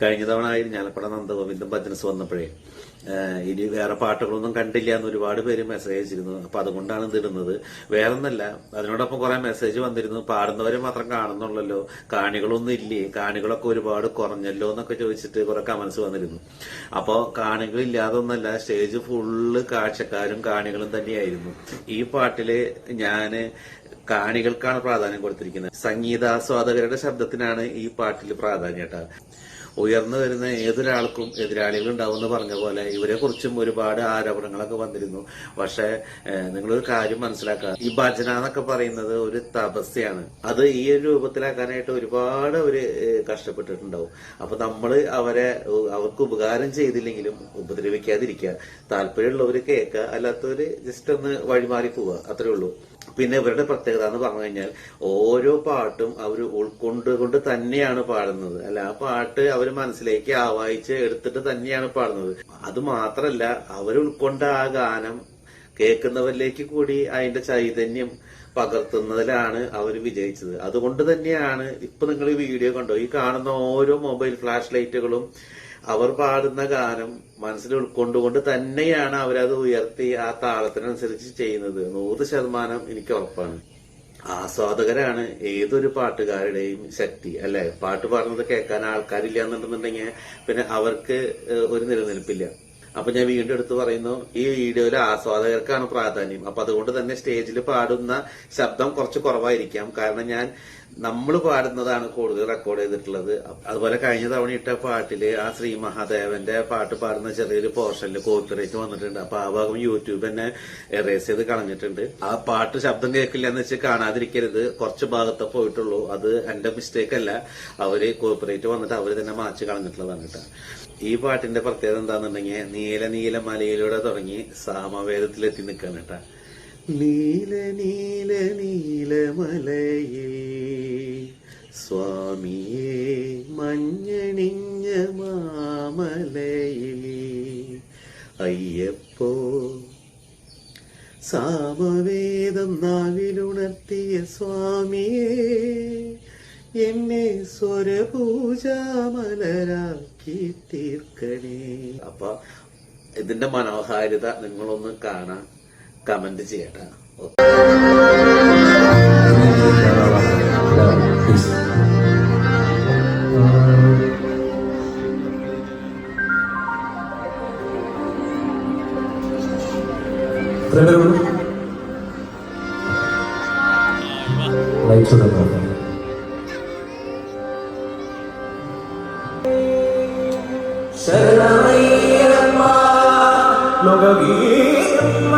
കഴിഞ്ഞ തവണ ഇരിഞ്ഞാലക്കുട നന്ദഗോവിന്ദം ഭജനസ് വന്നപ്പോഴേ ഇനി വേറെ പാട്ടുകളൊന്നും കണ്ടില്ല എന്ന് ഒരുപാട് പേര് മെസ്സേജ് അയച്ചിരുന്നു. അപ്പൊ അതുകൊണ്ടാണ് ഇത് ഇടുന്നത്. വേറൊന്നല്ല, അതിനോടൊപ്പം കുറെ മെസ്സേജ് വന്നിരുന്നു. പാടുന്നവരെ മാത്രം കാണുന്നുള്ളല്ലോ, കാണികളൊന്നും ഇല്ലേ, കാണികളൊക്കെ ഒരുപാട് കുറഞ്ഞല്ലോ എന്നൊക്കെ ചോദിച്ചിട്ട് കുറെ കമന്റ്സ് വന്നിരുന്നു. അപ്പോ കാണികളില്ലാതെ ഒന്നല്ല, സ്റ്റേജ് ഫുള്ള് കാഴ്ചക്കാരും കാണികളും തന്നെയായിരുന്നു. ഈ പാട്ടില് ഞാന് കാണികൾക്കാണ് പ്രാധാന്യം കൊടുത്തിരിക്കുന്നത്. സംഗീതാസ്വാദകരുടെ ശബ്ദത്തിനാണ് ഈ പാട്ടിൽ പ്രാധാന്യം കേട്ടോ. ഉയർന്നു വരുന്ന ഏതൊരാൾക്കും എതിരാളികൾ ഉണ്ടാവും എന്ന് പറഞ്ഞ പോലെ ഇവരെ കുറിച്ചും ഒരുപാട് ആരോപണങ്ങളൊക്കെ വന്നിരുന്നു. പക്ഷെ നിങ്ങളൊരു കാര്യം മനസ്സിലാക്കുക, ഈ ഭജന എന്നൊക്കെ പറയുന്നത് ഒരു തപസ്യാണ്. അത് ഈ ഒരു രൂപത്തിലാക്കാനായിട്ട് ഒരുപാട് അവര് കഷ്ടപ്പെട്ടിട്ടുണ്ടാവും. അപ്പൊ നമ്മള് അവർക്ക് ഉപകാരം ചെയ്തില്ലെങ്കിലും ഉപദ്രവിക്കാതിരിക്കുക, താല്പര്യമുള്ളവര് കേൾക്കുക, അല്ലാത്തവര് ജസ്റ്റ് ഒന്ന് വഴിമാറി പോവുക, അത്രേ ഉള്ളൂ. പിന്നെ ഇവരുടെ പ്രത്യേകത എന്ന് പറഞ്ഞു കഴിഞ്ഞാൽ ഓരോ പാട്ടും അവർ ഉൾക്കൊണ്ടുകൊണ്ട് തന്നെയാണ് പാടുന്നത്. അല്ല, ആ പാട്ട് അവർ മനസ്സിലേക്ക് ആവാഹിച്ച് എടുത്തിട്ട് തന്നെയാണ് പാടുന്നത്. അത് മാത്രല്ല, അവർ ഉൾക്കൊണ്ട ആ ഗാനം കേൾക്കുന്നവരിലേക്ക് കൂടി അതിന്റെ ചൈതന്യം പകർത്തുന്നതിലാണ് അവർ വിജയിച്ചത്. അതുകൊണ്ട് തന്നെയാണ് ഇപ്പൊ നിങ്ങൾ ഈ വീഡിയോ കണ്ടോ, ഈ കാണുന്ന ഓരോ മൊബൈൽ ഫ്ലാഷ് ലൈറ്റുകളും അവർ പാടുന്ന ഗാനം മനസ്സിൽ ഉൾക്കൊണ്ടുകൊണ്ട് തന്നെയാണ് അവരത് ഉയർത്തി ആ താളത്തിനനുസരിച്ച് ചെയ്യുന്നത്. 100% എനിക്ക് ഉറപ്പാണ്. ആസ്വാദകരാണ് ഏതൊരു പാട്ടുകാരുടെയും ശക്തി, അല്ലെ? പാട്ട് പാടുന്നത് കേൾക്കാൻ ആൾക്കാരില്ല എന്നുണ്ടെന്നുണ്ടെങ്കിൽ പിന്നെ അവർക്ക് ഒരു നിലനിൽപ്പില്ല. അപ്പൊ ഞാൻ വീണ്ടും എടുത്ത് പറയുന്നു, ഈ വീഡിയോയിൽ ആസ്വാദകർക്കാണ് പ്രാധാന്യം. അപ്പൊ അതുകൊണ്ട് തന്നെ സ്റ്റേജിൽ പാടുന്ന ശബ്ദം കുറച്ച് കുറവായിരിക്കാം. കാരണം നമ്മൾ പാടുന്നതാണ് കൂടുതൽ റെക്കോർഡ് ചെയ്തിട്ടുള്ളത്. അതുപോലെ കഴിഞ്ഞ തവണ ഇട്ട പാട്ടില് ആ ശ്രീ മഹാദേവന്റെ പാട്ട് പാടുന്ന ചെറിയൊരു പോർഷനിൽ കോപ്പിറൈറ്റ് വന്നിട്ടുണ്ട്. അപ്പൊ ആ ഭാഗം യൂട്യൂബ് തന്നെ എറേസ് ചെയ്ത് കളഞ്ഞിട്ടുണ്ട്. ആ പാട്ട് ശബ്ദം കേൾക്കില്ല എന്ന് വെച്ച് കാണാതിരിക്കരുത്. കുറച്ച് ഭാഗത്തെ പോയിട്ടുള്ളൂ. അത് എന്റെ മിസ്റ്റേക്ക് അല്ല, അവര് കോപ്പിറൈറ്റ് വന്നിട്ട് അവര് തന്നെ മാച്ച് കളഞ്ഞിട്ടുള്ളതാണ് കേട്ടോ. ഈ പാട്ടിന്റെ പ്രത്യേകത എന്താണെന്നുണ്ടെങ്കിൽ നീല നീല മലയിലൂടെ തുടങ്ങി സാമവേദത്തിലെത്തി നിൽക്കാണ് കേട്ടാ. നീല നീല നീല മലയിൽ സ്വാമിയെ മഞ്ഞണിഞ്ഞ മാമലയിൽ അയ്യപ്പോ സാമവേദം നാവിലുണർത്തിയ സ്വാമിയെ എന്നെ സ്വരപൂജാമലരാക്കി തീർക്കണേ. അപ്പൊ ഇതിന്റെ മനോഹാരിത നിങ്ങളൊന്ന് കാണാൻ കമന്റ് ചെയ്യട്ടെ. ശരണമയ്യപ്പ ലോകവീരമ്മ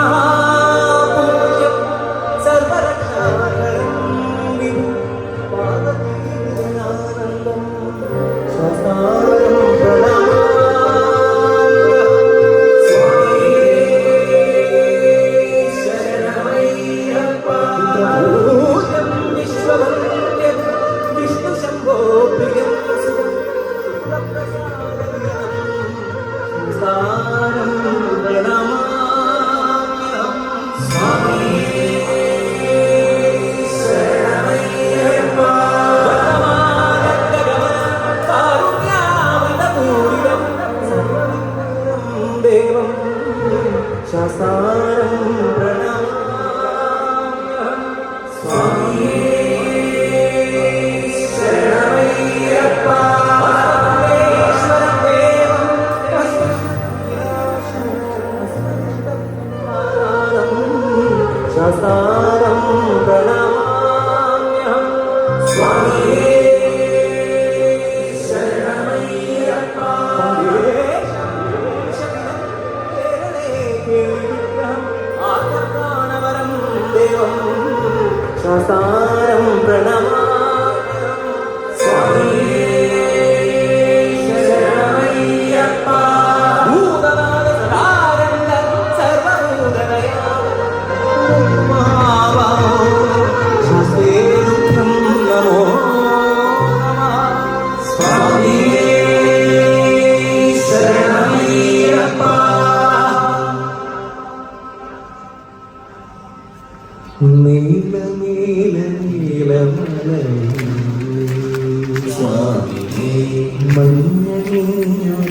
കുനിഞ്ഞു